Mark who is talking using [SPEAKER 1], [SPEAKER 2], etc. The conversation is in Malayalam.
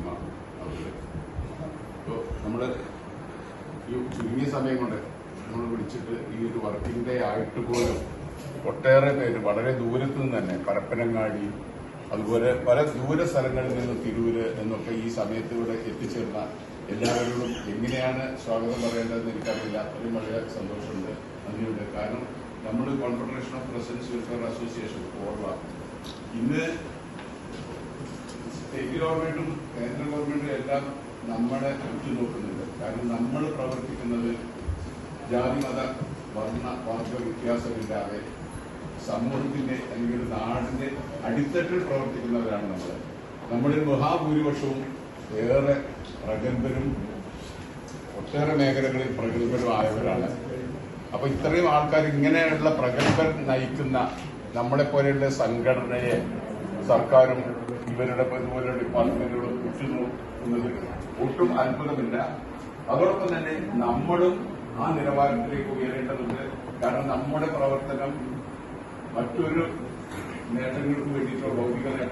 [SPEAKER 1] ടീമാണ് അവര്. അപ്പോൾ നമ്മള് ഈ ചുരുങ്ങിയ സമയം കൊണ്ട് നമ്മൾ വിളിച്ചിട്ട് ഈ ഒരു വർക്കിംഗ് ഡേ ആയിട്ട് പോലും ഒട്ടേറെ പേര് വളരെ ദൂരത്തു നിന്ന് തന്നെ പരപ്പനങ്ങാടി അതുപോലെ പല ദൂര സ്ഥലങ്ങളിൽ നിന്ന് തിരൂര് എന്നൊക്കെ ഈ സമയത്ത് ഇവിടെ എത്തിച്ചേർന്ന എല്ലാവരോടും എങ്ങനെയാണ് സ്വാഗതം പറയേണ്ടതെന്ന് എനിക്കറിയില്ല. അത്രയും വളരെ സന്തോഷമുണ്ട്, നന്ദിയുണ്ട്. കാരണം നമ്മൾ confederation of residence welfare association ഓർവ ഇന്ന് സ്റ്റേറ്റ് ഗവൺമെന്റും കേന്ദ്ര ഗവൺമെന്റും എല്ലാം നമ്മളെ ഉറ്റുനോക്കുന്നുണ്ട്. കാരണം നമ്മൾ പ്രവർത്തിക്കുന്നത് ജാതി മത വർണ്ണ വർഗ വ്യത്യാസമില്ലാതെ സമൂഹത്തിന്റെ അല്ലെങ്കിൽ നാടിന്റെ അടിത്തട്ടിൽ പ്രവർത്തിക്കുന്നവരാണ് നമ്മൾ. നമ്മളിൽ മഹാഭൂരിപക്ഷവും ഏറെ പ്രഗത്ഭരും ഒട്ടേറെ മേഖലകളിൽ പ്രഗത്ഭരും ആയവരാണ്. അപ്പൊ ഇത്രയും ആൾക്കാർ ഇങ്ങനെയുള്ള പ്രഗത്ഭർ നയിക്കുന്ന നമ്മളെപ്പോലെയുള്ള സംഘടനയെ സർക്കാരും ഇവരുടെ ഇതുപോലെ ഡിപ്പാർട്ട്മെന്റുകളും ഉറ്റുനോക്കുന്നത് ഒട്ടും അത്ഭുതമില്ല. അതോടൊപ്പം തന്നെ നമ്മളും ആ നിലവാരത്തിലേക്ക് ഉയരേണ്ടതുണ്ട്. കാരണം നമ്മുടെ പ്രവർത്തനം മറ്റൊരു നേട്ടങ്ങൾക്ക് വേണ്ടിയിട്ടോ ഭൗതിക നേട്ടങ്ങൾ